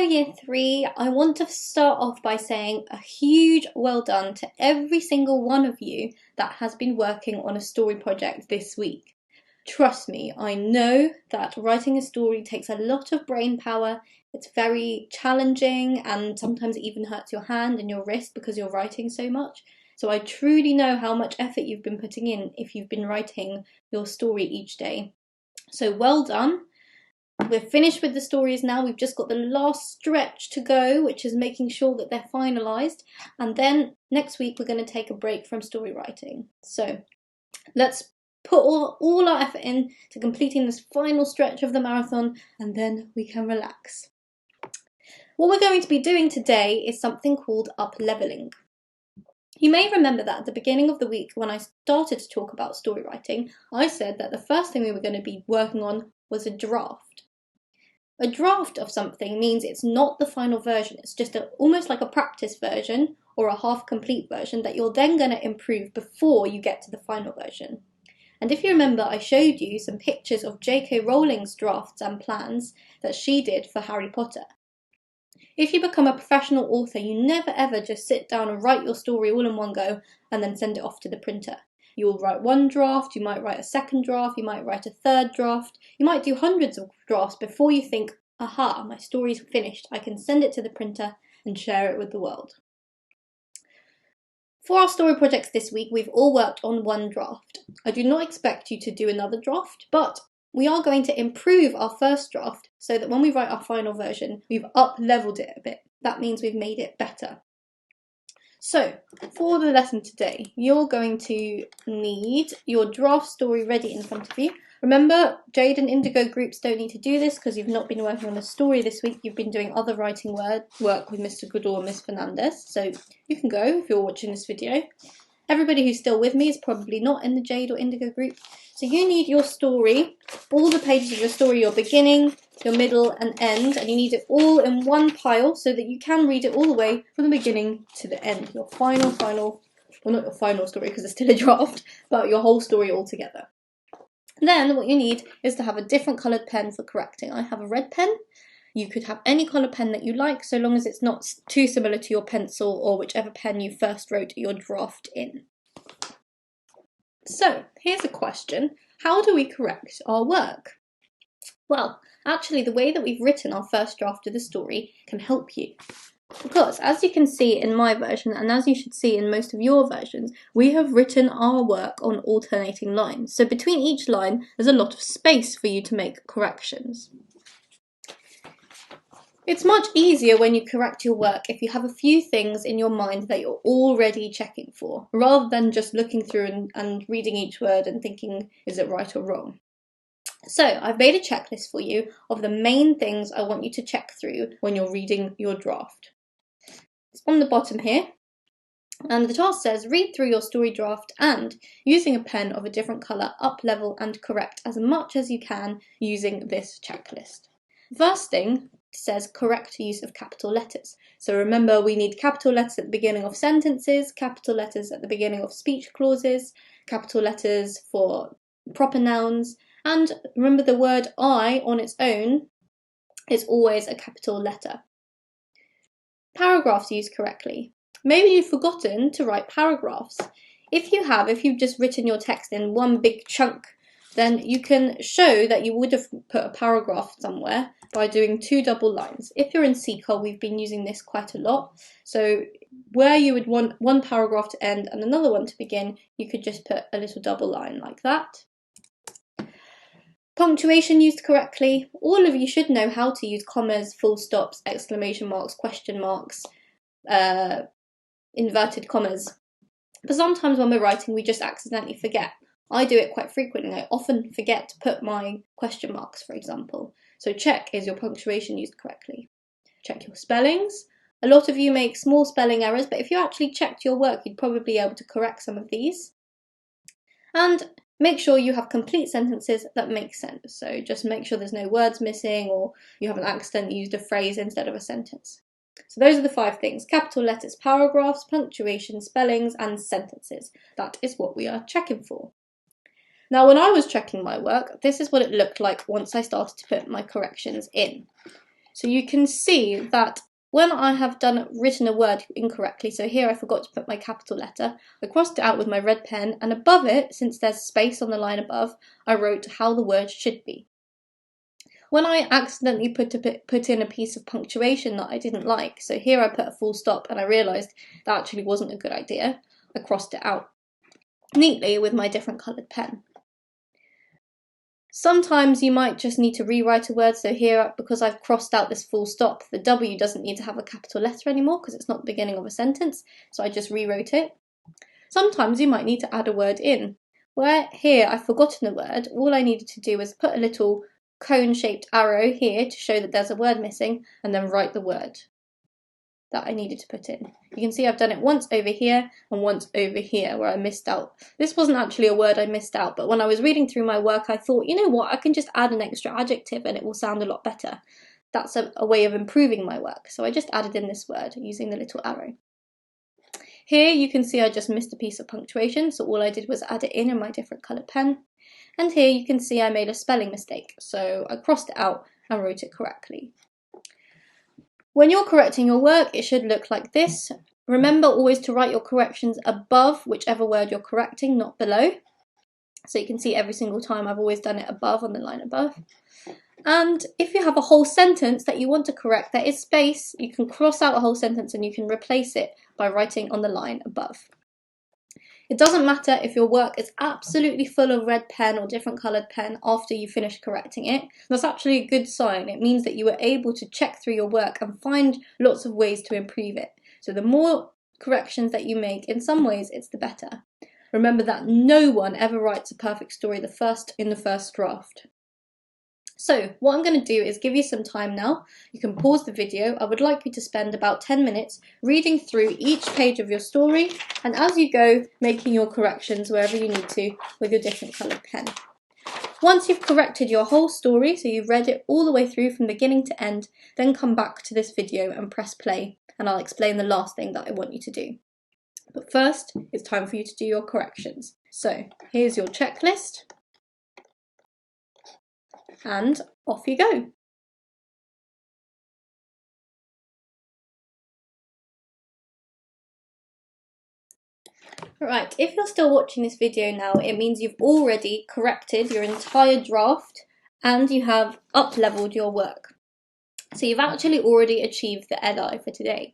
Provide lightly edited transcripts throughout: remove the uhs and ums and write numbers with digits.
Hello Year 3, I want to start off by saying a huge well done to every single one of you that has been working on a story project this week. Trust me, I know that writing a story takes a lot of brain power, it's very challenging and sometimes it even hurts your hand and your wrist because you're writing so much. So I truly know how much effort you've been putting in if you've been writing your story each day. So well done. We're finished with the stories now, we've just got the last stretch to go, which is making sure that they're finalised, and then next week we're going to take a break from story writing. So let's put all our effort in to completing this final stretch of the marathon, and then we can relax. What we're going to be doing today is something called Uplevelling. You may remember that at the beginning of the week when I started to talk about story writing, I said that the first thing we were going to be working on was a draft. A draft of something means it's not the final version, it's just almost like a practice version or a half-complete version that you're then going to improve before you get to the final version. And if you remember, I showed you some pictures of J.K. Rowling's drafts and plans that she did for Harry Potter. If you become a professional author, you never ever just sit down and write your story all in one go and then send it off to the printer. You'll write one draft, you might write a second draft, you might write a third draft, you might do hundreds of drafts before you think, aha, my story's finished, I can send it to the printer and share it with the world. For our story projects this week, we've all worked on one draft. I do not expect you to do another draft, but we are going to improve our first draft so that when we write our final version, we've up-leveled it a bit. That means we've made it better. So, for the lesson today, you're going to need your draft story ready in front of you. Remember, Jade and Indigo groups don't need to do this because you've not been working on a story this week, you've been doing other writing work with Mr. Goodall and Miss Fernandez, so you can go if you're watching this video. Everybody who's still with me is probably not in the Jade or Indigo group, so you need your story, all the pages of your story, your beginning, your middle and end, and you need it all in one pile so that you can read it all the way from the beginning to the end. Your final, well, not your final story because it's still a draft, but your whole story all together. Then what you need is to have a different coloured pen for correcting. I have a red pen. You could have any colour pen that you like, so long as it's not too similar to your pencil or whichever pen you first wrote your draft in. So, here's a question. How do we correct our work? Well, actually the way that we've written our first draft of the story can help you. Because, as you can see in my version, and as you should see in most of your versions, we have written our work on alternating lines. So between each line, there's a lot of space for you to make corrections. It's much easier when you correct your work if you have a few things in your mind that you're already checking for, rather than just looking through and reading each word and thinking, is it right or wrong? So I've made a checklist for you of the main things I want you to check through when you're reading your draft. It's on the bottom here, and the task says read through your story draft and, using a pen of a different colour, up-level and correct as much as you can using this checklist. First thing says correct use of capital letters. So remember, we need capital letters at the beginning of sentences, capital letters at the beginning of speech clauses, capital letters for proper nouns, and remember the word I on its own is always a capital letter. Paragraphs used correctly. Maybe you've forgotten to write paragraphs. If you've just written your text in one big chunk, then you can show that you would have put a paragraph somewhere by doing 2 double lines. If you're in CCOL, we've been using this quite a lot. So where you would want one paragraph to end and another one to begin, you could just put a little double line like that. Punctuation used correctly. All of you should know how to use commas, full stops, exclamation marks, question marks, inverted commas. But sometimes when we're writing, we just accidentally forget. I do it quite frequently. I often forget to put my question marks, for example. So check, is your punctuation used correctly? Check your spellings. A lot of you make small spelling errors, but if you actually checked your work, you'd probably be able to correct some of these. And make sure you have complete sentences that make sense. So just make sure there's no words missing or you haven't accidentally used a phrase instead of a sentence. So those are the 5 things: capital letters, paragraphs, punctuation, spellings, and sentences. That is what we are checking for. Now, when I was checking my work, this is what it looked like once I started to put my corrections in. So you can see that when I have written a word incorrectly, so here I forgot to put my capital letter, I crossed it out with my red pen, and above it, since there's space on the line above, I wrote how the word should be. When I accidentally put in a piece of punctuation that I didn't like, so here I put a full stop and I realised that actually wasn't a good idea, I crossed it out neatly with my different coloured pen. Sometimes you might just need to rewrite a word, so here, because I've crossed out this full stop, the W doesn't need to have a capital letter anymore because it's not the beginning of a sentence, so I just rewrote it. Sometimes you might need to add a word in. Where here I've forgotten a word, all I needed to do was put a little cone-shaped arrow here to show that there's a word missing, and then write the word that I needed to put in. You can see I've done it once over here and once over here where I missed out. This wasn't actually a word I missed out, but when I was reading through my work I thought, you know what, I can just add an extra adjective and it will sound a lot better. That's a way of improving my work, so I just added in this word using the little arrow. Here you can see I just missed a piece of punctuation, so all I did was add it in my different coloured pen. And here you can see I made a spelling mistake, so I crossed it out and wrote it correctly. When you're correcting your work, it should look like this. Remember always to write your corrections above whichever word you're correcting, not below. So you can see every single time I've always done it above on the line above. And if you have a whole sentence that you want to correct, there is space. You can cross out a whole sentence and you can replace it by writing on the line above. It doesn't matter if your work is absolutely full of red pen or different coloured pen after you finish correcting it. That's actually a good sign. It means that you were able to check through your work and find lots of ways to improve it. So the more corrections that you make, in some ways, it's the better. Remember that no one ever writes a perfect story in the first draft. So what I'm going to do is give you some time now. You can pause the video. I would like you to spend about 10 minutes reading through each page of your story, and as you go, making your corrections wherever you need to with your different coloured pen. Once you've corrected your whole story, so you've read it all the way through from beginning to end, then come back to this video and press play, and I'll explain the last thing that I want you to do. But first, it's time for you to do your corrections. So here's your checklist. And off you go. Right, if you're still watching this video now, it means you've already corrected your entire draft and you have up-leveled your work. So you've actually already achieved the LI for today.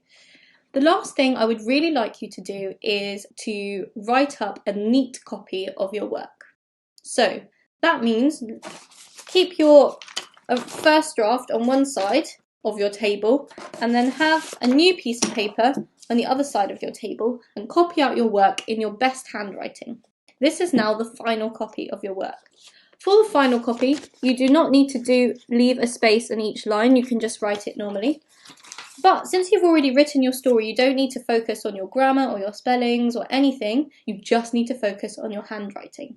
The last thing I would really like you to do is to write up a neat copy of your work. So that means keep your first draft on one side of your table and then have a new piece of paper on the other side of your table and copy out your work in your best handwriting. This is now the final copy of your work. For the final copy, you do not need to leave a space in each line, you can just write it normally. But since you've already written your story, you don't need to focus on your grammar or your spellings or anything, you just need to focus on your handwriting.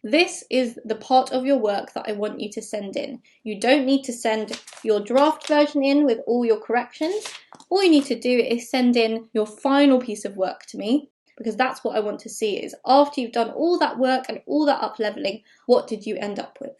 This is the part of your work that I want you to send in. You don't need to send your draft version in with all your corrections. All you need to do is send in your final piece of work to me, because that's what I want to see is after you've done all that work and all that up-levelling, what did you end up with?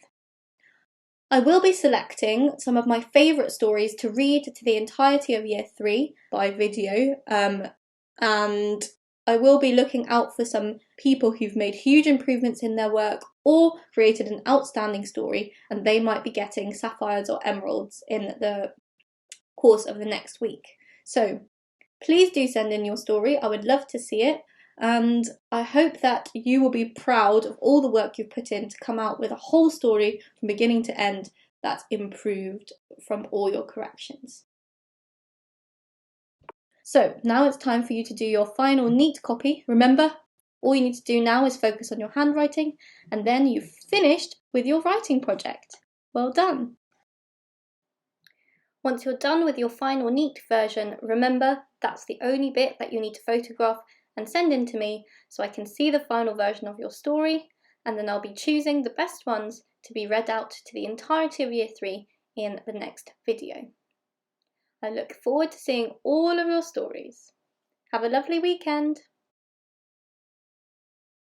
I will be selecting some of my favourite stories to read to the entirety of Year 3 by video, and I will be looking out for some people who've made huge improvements in their work or created an outstanding story, and they might be getting sapphires or emeralds in the course of the next week. So please do send in your story. I would love to see it, and I hope that you will be proud of all the work you've put in to come out with a whole story from beginning to end that's improved from all your corrections. So now it's time for you to do your final neat copy. Remember, all you need to do now is focus on your handwriting, and then you've finished with your writing project. Well done! Once you're done with your final neat version, remember that's the only bit that you need to photograph and send in to me so I can see the final version of your story, and then I'll be choosing the best ones to be read out to the entirety of Year 3 in the next video. I look forward to seeing all of your stories. Have a lovely weekend!